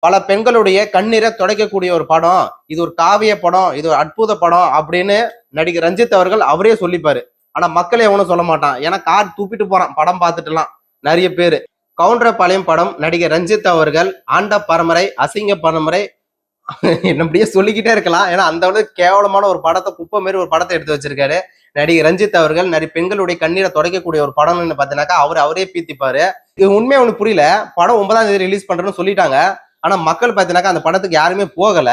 பல பெண்களுடைய கண்ணீரை துடைக்கக்கூடிய ஒரு படம், இது ஒரு காவிய படம், இது ஒரு அற்புத படம் அப்படின்னு நடிகர் ரஞ்சித் அவர்கள் அவரே சொல்லிப்பாரு. ஆனா மக்கள் எவனும் சொல்ல மாட்டான். ஏன்னா கார் துப்பிட்டு போறான் படம் பார்த்துட்டுலாம் நிறைய பேரு. கவுண்டரபாளையம் படம் நடிகர் ரஞ்சித் அவர்கள் ஆண்ட பரம்பரை, அசிங்க பரம்பரை அப்படியே சொல்லிக்கிட்டே இருக்கலாம். ஏன்னா அந்த அளவுக்கு கேவலமான ஒரு படத்தை, குப்பை மாரி ஒரு படத்தை எடுத்து வச்சிருக்காரு நடிகர் ரஞ்சித் அவர்கள். நிறைய பெண்களுடைய கண்ணீரை துடைக்கக்கூடிய ஒரு படம்னு பார்த்தீங்கன்னாக்கா அவரே பீத்திப்பாரு. இது உண்மையா ஒண்ணு புரியல. படம் 9ஆம் தேதி ரிலீஸ் பண்றேன்னு சொல்லிட்டாங்க. ஆனா மக்கள் பார்த்தீங்கன்னாக்கா அந்த படத்துக்கு யாருமே போகல.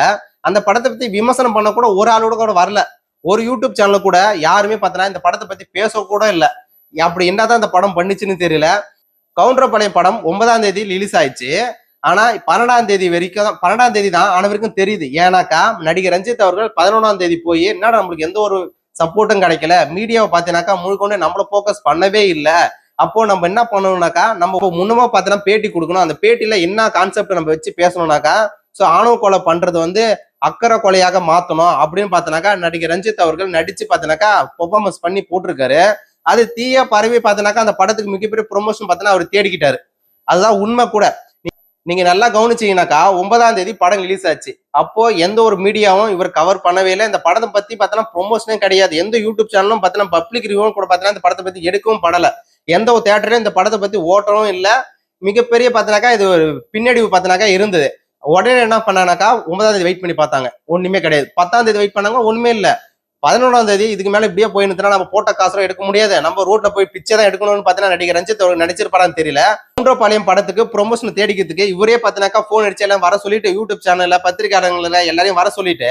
அந்த படத்தை பத்தி விமர்சனம் பண்ண கூட ஒரு ஆளோட கூட வரல. ஒரு யூடியூப் சேனல் கூட யாருமே பார்த்தீங்கன்னா இந்த படத்தை பத்தி பேச கூட இல்லை. அப்படி என்னதான் இந்த படம் பண்ணிச்சுன்னு தெரியல. கவுண்டரபாளையம் படம் 9ஆம் தேதி ரிலீஸ் ஆயிடுச்சு. ஆனா 12ஆம் தேதி வரைக்கும் 12ஆம் தேதி தான் அனைவருக்கும் தெரியுது. ஏன்னாக்கா நடிகர் ரஞ்சித் அவர்கள் 11ஆம் தேதி போய் என்னடா நம்மளுக்கு எந்த ஒரு சப்போர்ட்டும் கிடைக்கல, மீடியாவை பார்த்தீங்கன்னாக்கா முழுக்கொண்டு நம்மள போக்கஸ் பண்ணவே இல்லை. அப்போ நம்ம என்ன பண்ணணும்னாக்கா நம்ம முன்னமா பார்த்தீங்கன்னா பேட்டி கொடுக்கணும். அந்த பேட்டியில என்ன கான்செப்ட் நம்ம வச்சு பேசணும்னாக்கா ஆணவ கொலை பண்றது அக்கறை கொலையாக மாத்தணும் அப்படின்னு பார்த்தனாக்கா நடிகர் ரஞ்சித் அவர்கள் நடிச்சு பார்த்தனாக்கா பெர்ஃபார்மன்ஸ் பண்ணி போட்டிருக்காரு. அது தீய பரவி பார்த்தனாக்கா அந்த படத்துக்கு மிகப்பெரிய ப்ரொமோஷன் பார்த்தனா அவர் தேடிக்கிட்டாரு. அதுதான் உண்மை கூட. நீங்க நல்லா கவனிச்சீங்கன்னாக்கா 9ஆம் தேதி படம் ரிலீஸ் ஆச்சு. அப்போ எந்த ஒரு மீடியாவும் இவர் கவர் பண்ணவே இல்லை. இந்த படத்தை பத்தி பார்த்தோன்னா ப்ரொமோஷனே கிடையாது. எந்த யூடியூப் சேனலும் பார்த்தோன்னா பப்ளிக் ரிவ்யூவும் கூட பார்த்தோன்னா இந்த படத்தை பத்தி எடுக்கவும் படலை. எந்த ஒரு தேட்டரையும் இந்த படத்தை பத்தி ஓட்டவும் இல்லை. மிகப்பெரிய பார்த்தனாக்கா இது ஒரு பின்னடைவு பார்த்தனாக்கா இருந்தது. உடனே என்ன பண்ணானாக்கா 9ஆம் தேதி வெயிட் பண்ணி பார்த்தாங்க, ஒண்ணுமே கிடையாது. 10ஆம் தேதி வெயிட் பண்ணாங்க, ஒண்ணுமே இல்லை. 11ஆம் தேதி இதுக்கு மேல இப்படியே போயிருந்தா நம்ம போட்ட காசும் எடுக்க முடியாது, நம்ம ரோட்ல போய் பிச்சை தான் எடுக்கணும்னு பார்த்தீங்கன்னா நடிகர் ரஞ்சித் அவர்கள் நடிச்சிருப்பாரான்னு தெரியல. கவுண்டரபாளையம் படத்துக்கு ப்ரொமோஷன் தேடிக்கிறதுக்கு இவரே பார்த்தீங்கன்னாக்கா போன் அடிச்சு எல்லாம் வர சொல்லிட்டு யூடியூப் சேனல்ல பத்திரிகையாளர்கள எல்லாரையும் வர சொல்லிட்டு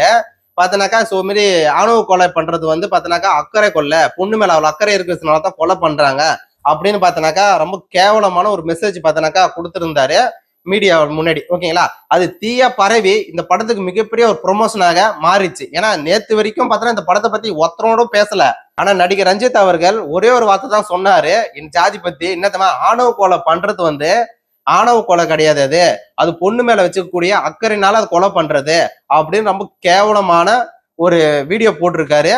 பார்த்தனாக்கா மாரி ஆணவ கொலை பண்றது பார்த்தனாக்கா அக்கறை கொலை, பொண்ணு மேல அவ்வளவு அக்கறை இருக்கிறதுனால தான் கொலை பண்றாங்க அப்படின்னு பார்த்தனாக்கா ரொம்ப கேவலமான ஒரு மெசேஜ் பார்த்தனாக்கா கொடுத்திருந்தாரு மீடியா முன்னாடி. ஓகேங்களா? அது தீய பரவி இந்த படத்துக்கு மிகப்பெரிய ஒரு ப்ரொமோஷனாக மாறிச்சு. ஏன்னா நேத்து வரைக்கும் பார்த்தோன்னா இந்த படத்தை பத்தி ஒருத்தரோடும் பேசல. ஆனா நடிகர் ரஞ்சித் அவர்கள் ஒரே ஒரு வார்த்தை தான் சொன்னாரு இந்த ஜாதி பத்தி. என்னத்தமா ஆணவ கொலை பண்றது ஆணவ கொலை கிடையாது, அது பொண்ணு மேல வச்சுக்கக்கூடிய அக்கறையினால அது கொலை பண்றது அப்படின்னு ரொம்ப கேவலமான ஒரு வீடியோ போட்டிருக்காரு,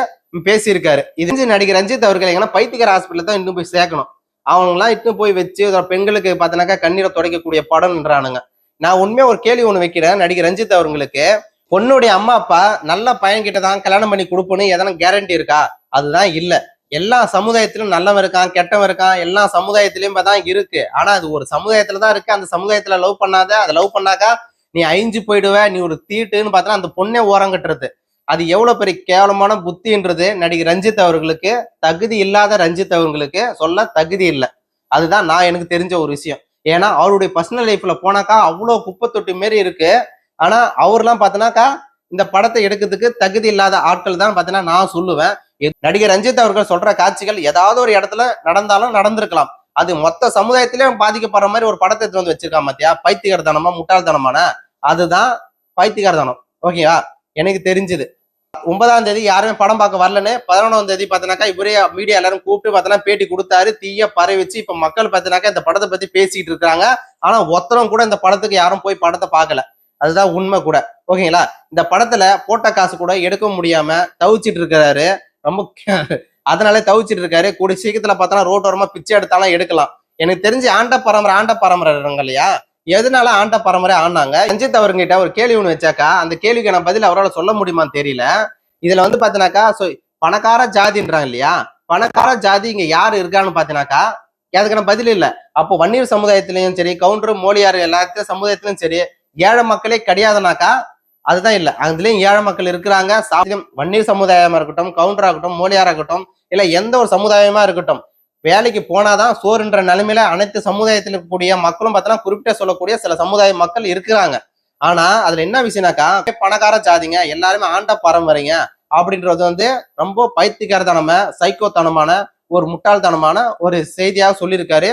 பேசியிருக்காரு. இது நடிகர் ரஞ்சித் அவர்கள் எங்கன்னா பைத்தியக்கார ஹாஸ்பிட்டல் தான் இன்னும் போய் சேர்க்கணும். அவங்களாம் இட்டு போய் வச்சு பெண்களுக்கு பார்த்தனாக்கா கண்ணீரை துடைக்கக்கூடிய படம்ன்றானுங்க. நான் உண்மையா ஒரு கேள்வி ஒண்ணு வைக்கிறேன் நடிகர் ரஞ்சித் அவர்களுக்கு. பொண்ணுடைய அம்மா அப்பா நல்ல பையன் கிட்ட தான் கல்யாணம் பண்ணி கொடுப்போன்னு எதனா கேரண்டி இருக்கா? அதுதான் இல்ல. எல்லா சமுதாயத்திலும் நல்லவன் இருக்கான், கெட்டவன் இருக்கான், எல்லா சமுதாயத்திலயும் தான் இருக்கு. ஆனா அது ஒரு சமுதாயத்துலதான் இருக்கு. அந்த சமுதாயத்துல லவ் பண்ணாத, அதை லவ் பண்ணாக்கா நீ அழிஞ்சு போயிடுவ, நீ ஒரு தீட்டுன்னு பார்த்தா அந்த பொண்ணே ஓரங்கட்டுறது. அது எவ்வளவு பெரிய கேவலமான புத்தின்றது நடிகர் ரஞ்சித் அவர்களுக்கு, தகுதி இல்லாத ரஞ்சித் அவர்களுக்கு சொல்ல தகுதி இல்லை. அதுதான் நான் எனக்கு தெரிஞ்ச ஒரு விஷயம். ஏன்னா அவருடைய பர்சனல் லைஃப்ல போனாக்கா அவ்வளவு குப்பை தொட்டி மாரி இருக்கு. ஆனா அவர்லாம் பார்த்தனாக்கா இந்த படத்தை எடுக்கிறதுக்கு தகுதி இல்லாத ஆட்கள் தான் பார்த்தீங்கன்னா நான் சொல்லுவேன். நடிகர் ரஞ்சித் அவர்கள் சொல்ற காட்சிகள் ஏதாவது ஒரு இடத்துல நடந்தாலும் நடந்திருக்கலாம். அது மொத்த சமுதாயத்திலேயும் பாதிக்கப்படுற மாதிரி ஒரு படத்தை எடுத்து வச்சிருக்கான் பாத்தியா, பைத்தியகாரத்தனமா முட்டாள்தனமான. அதுதான் பைத்தியகாரத்தனம். ஓகேவா? எனக்கு தெரிஞ்சது 9ஆம் தேதி யாருமே படம் பார்க்க வரலன்னு 11ஆம் தேதி பார்த்தனாக்கா இவரே மீடியா எல்லாரும் கூப்பிட்டு பார்த்தனா பேட்டி கொடுத்தாரு. தீய பரவிச்சு இப்ப மக்கள் பார்த்தனாக்கா இந்த படத்தை பத்தி பேசிட்டு இருக்காங்க. ஆனா ஒருத்தரும் கூட இந்த படத்துக்கு யாரும் போய் படத்தை பார்க்கல. அதுதான் உண்மை கூட. ஓகேங்களா? இந்த படத்துல போட்ட காசு கூட எடுக்க முடியாம தவிச்சிட்டு இருக்கிறாரு. ரொம்ப அதனால தவிச்சிட்டு இருக்காரு. கூடிய சீக்கிரத்துல பார்த்தா ரோட்டோரமா பிச்சை எடுத்தாலும் எடுக்கலாம். எனக்கு தெரிஞ்சு ஆண்ட பரம்பரை இல்லையா, எதனால ஆண்ட பரம்பரை ஆனாங்க? ரஞ்சித் அவர்கிட்ட ஒரு கேள்வி ஒண்ணு வச்சாக்கா அந்த கேள்விக்கு நான் பதில் அவரால் சொல்ல முடியுமான்னு தெரியல. இதுல பாத்தீங்கன்னாக்கா பணக்கார ஜாதின்றாங்க இல்லையா, பணக்கார ஜாதி இங்க யாரு இருக்கான்னு பாத்தீங்கன்னாக்கா அதுக்கான பதில் இல்லை. அப்போ வன்னியர் சமுதாயத்திலையும் சரி, கவுண்டர் மோலியார் எல்லாத்தையும் சமுதாயத்திலும் சரி, ஏழை மக்களே கிடையாதுனாக்கா அதுதான் இல்லை. அதுலயும் ஏழை மக்கள் இருக்கிறாங்க. வன்னியர் சமுதாயமா இருக்கட்டும், கவுண்டரா இருக்கட்டும், மோலியாரா இருக்கட்டும், இல்ல எந்த ஒரு சமுதாயமா இருக்கட்டும், வேலைக்கு போனாதான் சோறுன்ற நிலைமையில அனைத்து சமுதாயத்தில் இருக்கக்கூடிய மக்களும் பார்த்தோன்னா குறிப்பிட்ட சொல்லக்கூடிய சில சமுதாய மக்கள் இருக்கிறாங்க. ஆனா அதுல என்ன விஷயம்னாக்கா பணக்கார ஜாதிங்க எல்லாருமே ஆண்ட பரம்பரைங்க அப்படின்றது ரொம்ப பைத்தியக்காரத்தனம சைக்கோத்தனமான ஒரு முட்டாள்தனமான ஒரு செய்தியாக சொல்லியிருக்காரு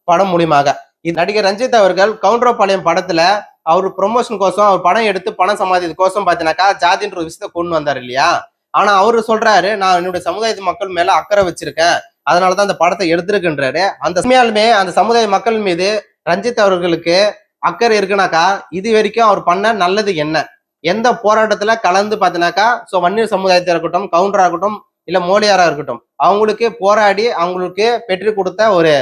படம் மூலியமாக. இது நடிகர் ரஞ்சித் அவர்கள் கவுண்டரபாளையம் படத்துல அவர் ப்ரொமோஷன் கோசம் அவர் படம் எடுத்து பணம் சம்பாதித்த கோசம் பார்த்தீங்கன்னாக்கா ஜாதின்ற ஒரு விஷயத்த கொண்டு வந்தார் இல்லையா. ஆனா அவரு சொல்றாரு நான் என்னுடைய சமுதாயத்து மக்கள் மேல அக்கறை வச்சிருக்கேன், அதனாலதான் அந்த படத்தை எடுத்திருக்குன்றாரு. அந்த உண்மையாலுமே அந்த சமுதாய மக்கள் மீது ரஞ்சித் அவர்களுக்கு அக்கறை இருக்குனாக்கா இது வரைக்கும் அவர் பண்ண நல்லது என்ன? எந்த போராட்டத்துல கலந்து பார்த்தீங்கன்னாக்கா வன்னியர் சமுதாயத்தை இருக்கட்டும், கவுண்டரா இருக்கட்டும், இல்ல மோலியாரா இருக்கட்டும், அவங்களுக்கு போராடி அவங்களுக்கு பெற்று கொடுத்த ஒரு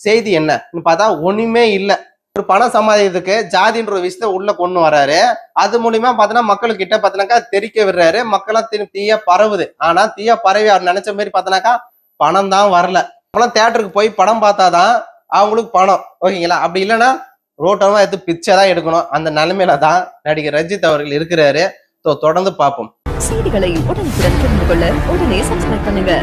செய்தி என்னன்னு பார்த்தா ஒண்ணுமே இல்லை. ஒரு பணம் சம்பாதிக்கிறதுக்கு ஜாதின்ற ஒரு விஷயத்த உள்ள கொண்டு வராரு. அது மூலியமா பாத்தீங்கன்னா மக்களுக்கு கிட்ட பாத்தீங்கன்னாக்கா தெரிக்க விடுறாரு. மக்களா தீயா பரவுது. ஆனா தீயா பரவி அவர் நினைச்ச மாதிரி பாத்தீங்கன்னாக்கா பணம் தான் வரல. அப்பெல்லாம் தியேட்டருக்கு போய் படம் பார்த்தாதான் அவங்களுக்கு பணம். ஓகேங்களா? அப்படி இல்லைன்னா ரோட்டமா எடுத்து பிச்சை தான் எடுக்கணும். அந்த நிலைமையில தான் நடிகர் ரஞ்சித் அவர்கள் இருக்கிறாரு. தொடர்ந்து பார்ப்போம். செய்திகளை உடனுக்குடன் தெரிந்து கொள்ள உடனே சப்ஸ்கிரைப் பண்ணுங்க.